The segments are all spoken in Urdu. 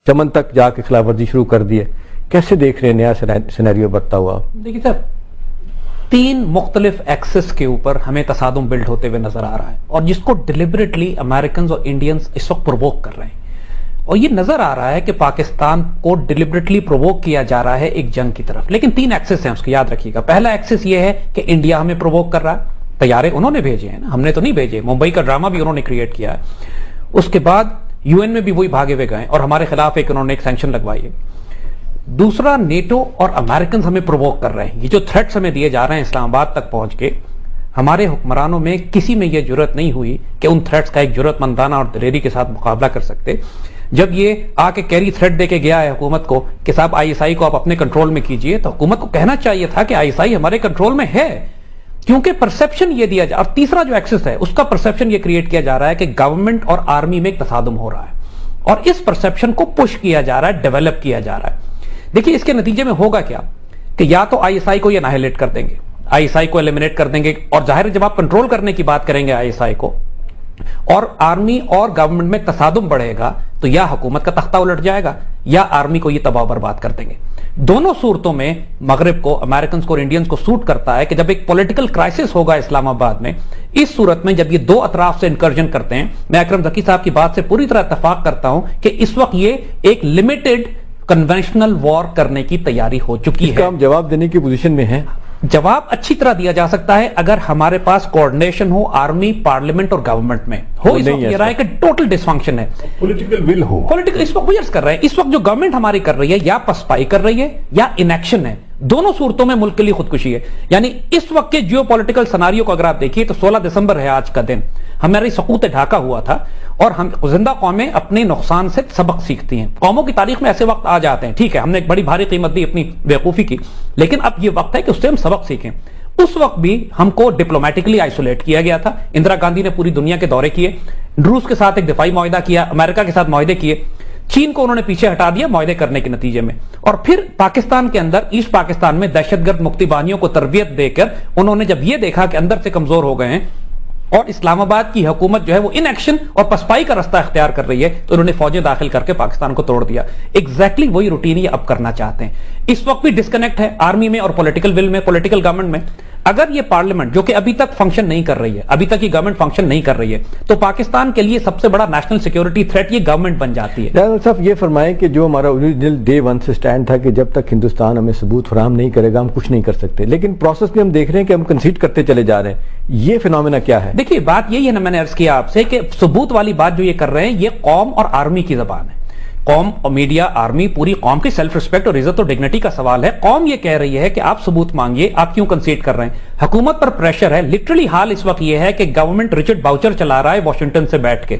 چمن تک جا کے خلاف ورزی شروع کر دی ہے. کیسے دیکھ رہے ہیں نیا سینیریو بڑھتا ہوا؟ دیکھیے صاحب، 3 مختلف ایکسس کے اوپر ہمیں تصادم بلڈ ہوتے ہوئے نظر آ رہا ہے، اور جس کو ڈیلیبریٹلی امریکنز اور انڈینز اس وقت پرووک کر رہے ہیں. اور یہ نظر آ رہا ہے کہ پاکستان کو ڈیلیبریٹلی پرووک کیا جا رہا ہے ایک جنگ کی طرف. لیکن 3 ایکسس ہیں، اس کو یاد رکھیے گا. پہلا ایکسس یہ ہے کہ انڈیا ہمیں پرووک کر رہا ہے، طیارے انہوں نے بھیجے ہیں نا، ہم نے تو نہیں بھیجے. ممبئی کا ڈرامہ بھی انہوں نے کریٹ کیا ہے. اس کے بعد یو این میں بھی وہی بھاگے ہوئے گئے اور ہمارے خلاف انہوں نے ایک سینکشن لگوائی ہے. دوسرا، نیٹو اور امریکنز ہمیں پرووک کر رہے ہیں. یہ جو تھریٹس ہمیں دیے جا رہے ہیں اسلام آباد تک پہنچ کے، ہمارے حکمرانوں میں کسی میں یہ جرت نہیں ہوئی کہ ان تھریٹس کا ایک جرت مندانہ اور دلیری کے ساتھ مقابلہ کر سکتے. جب یہ آ کے کیری تھریٹ دے کے گیا ہے حکومت کو کہ صاحب آئی ایس آئی کو آپ اپنے کنٹرول میں کیجئے، تو حکومت کو کہنا چاہیے تھا کہ آئی ایس آئی ہمارے کنٹرول میں ہے، کیونکہ پرسپشن یہ دیا جا. اور تیسرا جو ایکسس ہے، اس کا پرسپشن یہ کریٹ کیا جا رہا ہے کہ گورنمنٹ اور آرمی میں ایک تصادم ہو رہا ہے، اور اس پرسپشن کو پش کیا جا رہا ہے، ڈیولپ کیا جا رہا ہے. دیکھیے اس کے نتیجے میں ہوگا کیا کہ یا تو آئی ایس آئی کو یہ انہائلیٹ کر دیں گے، آئی ایس آئی کو ایلیمنیٹ کر دیں گے. اور ظاہر ہے جب آپ کنٹرول کرنے کی بات کریں گے آئی ایس آئی کو، اور آرمی اور گورنمنٹ میں تصادم بڑھے گا، تو یا حکومت کا تختہ الٹ جائے گا یا آرمی کو یہ تباہ برباد کر دیں گے. دونوں صورتوں میں مغرب کو، امریکنز کو اور انڈینز کو سوٹ کرتا ہے کہ جب ایک پولیٹیکل کرائسس ہوگا اسلام آباد میں، اس صورت میں جب یہ 2 اطراف سے انکرجن کرتے ہیں. میں اکرم ذکی صاحب کی بات سے پوری طرح اتفاق کرتا ہوں کہ اس وقت یہ ایک لمیٹڈ کنونشنل وار کرنے کی تیاری ہو چکی ہے. اس کا ہم جواب دینے کی پوزیشن میں ہیں. جواب اچھی طرح دیا جا سکتا ہے اگر ہمارے پاس کوارڈینیشن ہو آرمی، پارلیمنٹ اور گورنمنٹ میں ہو. اس وقت یہ رہا ہے کہ ٹوٹل ڈسفنکشن ہے. Political will who. پولیٹیکل اس وقت ویئرس کر رہے ہیں. اس وقت جو گورنمنٹ ہماری کر رہی ہے یا پسپائی کر رہی ہے یا انیکشن ہے. دونوں صورتوں میں ملک کے لیے خودکشی ہے. یعنی اس وقت کے جیو پولیٹیکل سناریو کو اگر آپ دیکھیے تو 16 دسمبر ہے آج کا دن، ہماری سقوط ڈھاکہ ہوا تھا، اور ہم زندہ قومیں اپنے نقصان سے سبق سیکھتی ہیں. قوموں کی تاریخ میں ایسے وقت آ جاتے ہیں، ٹھیک ہے ہم نے ایک بڑی بھاری قیمت دی اپنی بیوقوفی کی، لیکن اب یہ وقت ہے کہ اس سے ہم سبق سیکھیں. اس وقت بھی ہم کو ڈپلومیٹکلی آئسولیٹ کیا گیا تھا. اندرا گاندھی نے پوری دنیا کے دورے کیے، روس کے ساتھ ایک دفاعی معاہدہ کیا، امریکہ کے ساتھ معاہدے کیے، چین کو انہوں نے پیچھے ہٹا دیا معاہدے کرنے کے نتیجے میں. اور پھر پاکستان کے اندر، ایسٹ پاکستان میں دہشت گرد مکتی باغیوں کو تربیت دے کر انہوں نے جب یہ دیکھا کہ اندر سے کمزور ہو گئے ہیں اور اسلام آباد کی حکومت جو ہے وہ ان ایکشن اور پسپائی کا رستہ اختیار کر رہی ہے، تو انہوں نے فوجیں داخل کر کے پاکستان کو توڑ دیا. ایگزیکٹلی وہی روٹین یہ اب کرنا چاہتے ہیں. اس وقت بھی ڈسکنیکٹ ہے آرمی میں اور پولیٹیکل ول میں، پولیٹیکل گورنمنٹ میں. اگر یہ پارلیمنٹ جو کہ ابھی تک فنکشن نہیں کر رہی ہے، ابھی تک یہ گورنمنٹ فنکشن نہیں کر رہی ہے، تو پاکستان کے لیے سب سے بڑا نیشنل سیکیورٹی تھریٹ یہ گورنمنٹ بن جاتی ہے. جنرل صاحب یہ فرمائیں کہ جو ہمارا اوریجنل ڈے 1 سے سٹینڈ تھا کہ جب تک ہندوستان ہمیں ثبوت فراہم نہیں کرے گا ہم کچھ نہیں کر سکتے، لیکن پروسیس میں ہم دیکھ رہے ہیں کہ ہم کنسیڈ کرتے چلے جا رہے ہیں. یہ فینومینا کیا ہے؟ دیکھیے بات یہی ہے نا، میں نے عرض کیا آپ سے کہ ثبوت والی بات جو یہ کر رہے ہیں یہ قوم اور آرمی کی زبان ہے. قوم اور میڈیا، آرمی، پوری قوم کی سیلف ریسپیکٹ اور عزت اور ڈگنیٹی کا سوال ہے. قوم یہ کہہ رہی ہے کہ آپ ثبوت مانگیے، آپ کیوں کنسیڈ کر رہے ہیں؟ حکومت پر پریشر ہے. لٹرلی حال اس وقت یہ ہے کہ گورنمنٹ رچرڈ باؤچر چلا رہا ہے واشنگٹن سے بیٹھ کے.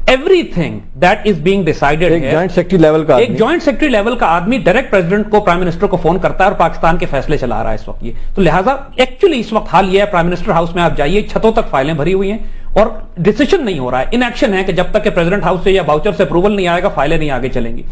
Every thing that is being decided ہے. ایک جوائنٹ سیکرٹری لیول کا ایک جوائنٹ سیکرٹری لیول کا آدمی ڈائریکٹ پریزیڈنٹ کو، پرائم منسٹر کو فون کرتا ہے اور پاکستان کے فیصلے چلا رہا ہے اس وقت یہ. تو لہٰذا ایکچولی اس وقت حال یہ ہے، پرائم منسٹر ہاؤس میں آپ جائیے، چھتوں تک فائلیں بھری ہوئی ہیں اور ڈیسیشن نہیں ہو رہا ہے. ان ایکشن ہے کہ جب تک کہ پریزیڈنٹ ہاؤس سے یا باؤچر سے اپروول نہیں آئے گا فائلیں نہیں آگے چلیں گی.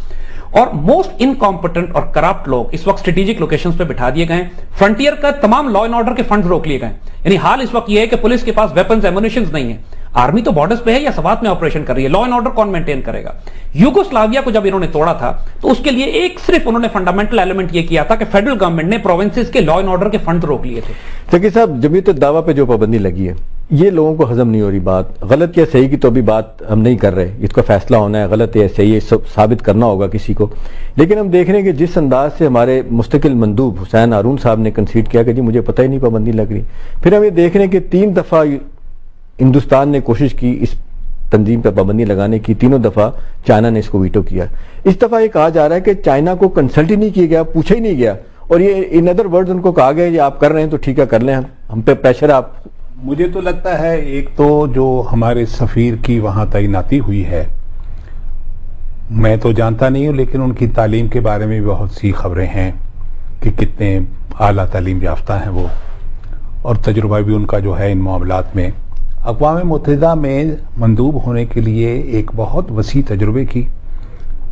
اور موسٹ انکمپٹنٹ اور کرپٹ لوگ اس وقت اسٹریٹجک لوکیشنز پہ بٹھا دیے گئے ہیں. فرنٹیئر کا تمام لا اینڈ آرڈر کے فنڈز روک لیے گئے ہیں. یعنی حال اس وقت یہ ہے کہ پولیس کے پاس ویپنز، ایمونیشنز نہیں ہیں. آرمی تو بارڈرز پہ ہے یا سوات میں آپریشن کر رہی ہے، لا اینڈ آرڈر کون مینٹین کرے گا؟ یوگوسلاویا کو جب انہوں نے توڑا تھا تو اس کے لیے ایک صرف انہوں نے فنڈامنٹل ایلیمنٹ یہ کیا تھا کہ فیڈرل گورنمنٹ نے پروونسز کے لا اینڈ آرڈر کے فنڈ روک لیے تھے. ذکی صاحب، جمعیت الدعویٰ پہ جو پابندی لگی ہے یہ لوگوں کو ہضم نہیں ہو رہی. بات غلط یا صحیح کی تو ابھی بات ہم نہیں کر رہے، اس کا فیصلہ ہونا ہے، غلط یا صحیح ثابت کرنا ہوگا کسی کو. لیکن ہم دیکھ رہے ہیں کہ جس انداز سے ہمارے مستقل مندوب حسین ہارون صاحب نے کنسیڈ کیا کہ جی مجھے پتہ ہی نہیں پابندی لگ رہی. پھر ہم یہ دیکھ رہے ہیں کہ 3 دفعہ ہندوستان نے کوشش کی اس تنظیم پہ پابندی لگانے کی، تینوں دفعہ چائنا نے اس کو ویٹو کیا. اس دفعہ یہ کہا جا رہا ہے کہ چائنا کو کنسلٹ ہی نہیں کیا گیا، پوچھا ہی نہیں گیا، اور یہ ان ادر ورڈز ان کو کہا گیا یہ آپ کر رہے ہیں تو ٹھیک ہے کر لیں، ہم پہ پریشر آپ. مجھے تو لگتا ہے ایک تو جو ہمارے سفیر کی وہاں تعیناتی ہوئی ہے، میں تو جانتا نہیں ہوں لیکن ان کی تعلیم کے بارے میں بہت سی خبریں ہیں کہ کتنے اعلیٰ تعلیم یافتہ ہیں وہ، اور تجربہ بھی ان کا جو ہے ان معاملات میں. اقوام متحدہ میں مندوب ہونے کے لیے ایک بہت وسیع تجربے کی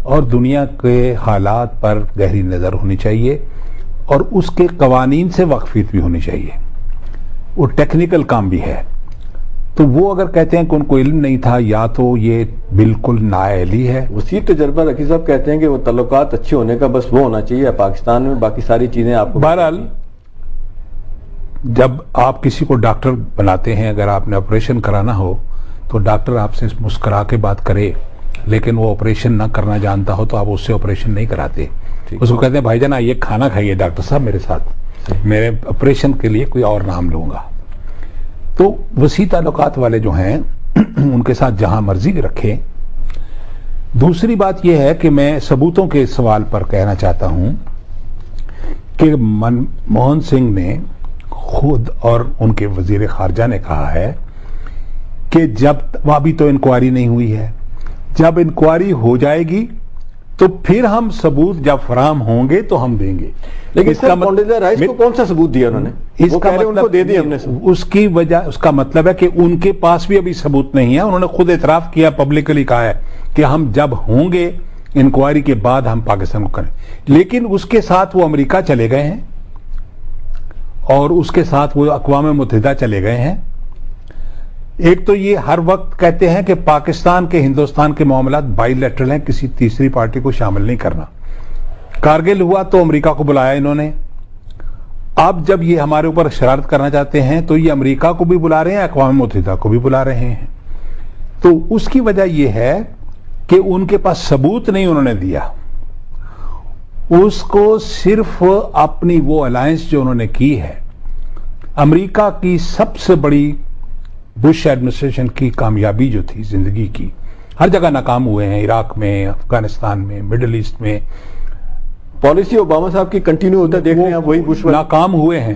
اور دنیا کے حالات پر گہری نظر ہونی چاہیے اور اس کے قوانین سے واقفیت بھی ہونی چاہیے. وہ ٹیکنیکل کام بھی ہے. تو وہ اگر کہتے ہیں کہ ان کو علم نہیں تھا یا تو یہ بالکل نااہلی ہے. وسیع تجربہ رقی صاحب کہتے ہیں کہ وہ تعلقات اچھے ہونے کا بس وہ ہونا چاہیے پاکستان میں، باقی ساری چیزیں آپ کو. بہرحال جب آپ کسی کو ڈاکٹر بناتے ہیں، اگر آپ نے آپریشن کرانا ہو تو ڈاکٹر آپ سے مسکرا کے بات کرے، لیکن وہ آپریشن نہ کرنا جانتا ہو تو آپ اس سے آپریشن نہیں کراتے. اس کو کہتے ہیں بھائی جان یہ کھانا کھائیے ڈاکٹر صاحب میرے ساتھ، میرے آپریشن کے لیے کوئی اور نام لوں گا. تو وسیع تعلقات والے جو ہیں ان کے ساتھ جہاں مرضی رکھیں. دوسری بات یہ ہے کہ میں ثبوتوں کے سوال پر کہنا چاہتا ہوں کہ منموہن سنگھ نے خود اور ان کے وزیر خارجہ نے کہا ہے کہ جب ابھی تو انکوائری نہیں ہوئی ہے، جب انکوائری ہو جائے گی تو پھر ہم ثبوت جب فراہم ہوں گے تو ہم دیں گے. لیکن کونڈیزا رائس کو کون سا ثبوت دیا انہوں نے؟ اس کا مطلب دے دیا ہم نے. اس کی وجہ، اس کا مطلب ہے کہ ان کے پاس بھی ابھی ثبوت نہیں ہے. انہوں نے خود اعتراف کیا، پبلکلی کہا ہے کہ ہم جب ہوں گے انکوائری کے بعد ہم پاکستان کو کریں. لیکن اس کے ساتھ وہ امریکہ چلے گئے ہیں اور اس کے ساتھ وہ اقوام متحدہ چلے گئے ہیں. ایک تو یہ ہر وقت کہتے ہیں کہ پاکستان کے ہندوستان کے معاملات بائی لیٹرل ہیں، کسی تیسری پارٹی کو شامل نہیں کرنا. کارگل ہوا تو امریکہ کو بلایا انہوں نے. اب جب یہ ہمارے اوپر شرارت کرنا چاہتے ہیں تو یہ امریکہ کو بھی بلا رہے ہیں، اقوام متحدہ کو بھی بلا رہے ہیں. تو اس کی وجہ یہ ہے کہ ان کے پاس ثبوت نہیں انہوں نے دیا. اس کو صرف اپنی وہ الائنس جو انہوں نے کی ہے، امریکہ کی سب سے بڑی بش ایڈمنسٹریشن کی کامیابی جو تھی زندگی کی، ہر جگہ ناکام ہوئے ہیں، عراق میں، افغانستان میں، مڈل ایسٹ میں. پالیسی اوباما صاحب کی کنٹینیو ہوتا دیکھ رہے ہیں آپ، وہی بش ناکام ہوئے ہیں.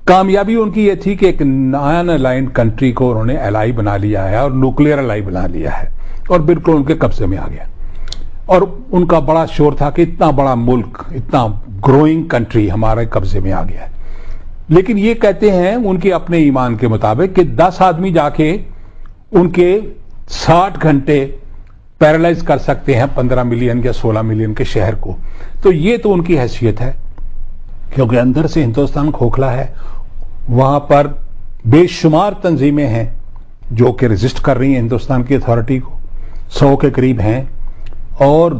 کامیابی ان کی یہ تھی کہ ایک نان الائنڈ کنٹری کو انہوں نے الائی بنا لیا ہے اور نیوکلیئر الائی بنا لیا ہے اور بالکل ان کے قبضے میں آ گیا. اور ان کا بڑا شور تھا کہ اتنا بڑا ملک، اتنا گروئنگ کنٹری ہمارے قبضے میں آ گیا ہے. لیکن یہ کہتے ہیں ان کے اپنے ایمان کے مطابق کہ 10 آدمی جا کے ان کے 60 گھنٹے پیرالائز کر سکتے ہیں 15 ملین یا 16 ملین کے شہر کو. تو یہ تو ان کی حیثیت ہے، کیونکہ اندر سے ہندوستان کھوکھلا ہے. وہاں پر بے شمار تنظیمیں ہیں جو کہ ریزسٹ کر رہی ہیں ہندوستان کی اتھارٹی کو، 100 کے قریب ہیں، اور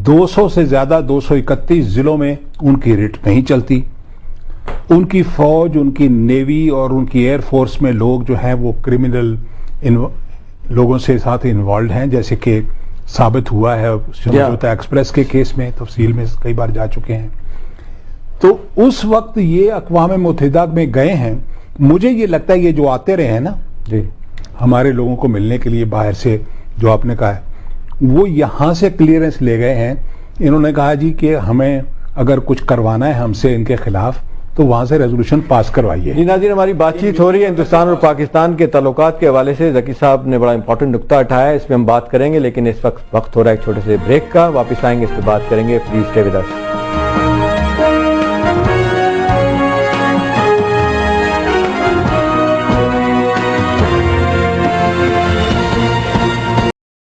200 سے زیادہ 231 ضلعوں میں ان کی ریٹ نہیں چلتی. ان کی فوج، ان کی نیوی اور ان کی ایئر فورس میں لوگ جو ہیں وہ کرمنل لوگوں سے ساتھ انوالوڈ ہیں، جیسے کہ ثابت ہوا ہے سمجھوتا ایکسپریس کے کیس میں، تفصیل میں کئی بار جا چکے ہیں. تو اس وقت یہ اقوام متحدہ میں گئے ہیں. مجھے یہ لگتا ہے یہ جو آتے رہے ہیں نا جی ہمارے لوگوں کو ملنے کے لیے باہر سے، جو آپ نے کہا ہے، وہ یہاں سے کلیئرنس لے گئے ہیں. انہوں نے کہا جی کہ ہمیں اگر کچھ کروانا ہے ہم سے ان کے خلاف تو وہاں سے ریزولوشن پاس کروائیے. جی ناظرین، ہماری بات چیت ہو رہی ہے ہندوستان اور پاکستان کے تعلقات کے حوالے سے. ذکی صاحب نے بڑا امپورٹنٹ نقطہ اٹھایا ہے، اس پہ ہم بات کریں گے، لیکن اس وقت ہو رہا ہے ایک چھوٹے سے بریک کا. واپس آئیں گے، اس پہ بات کریں گے. Please stay with us.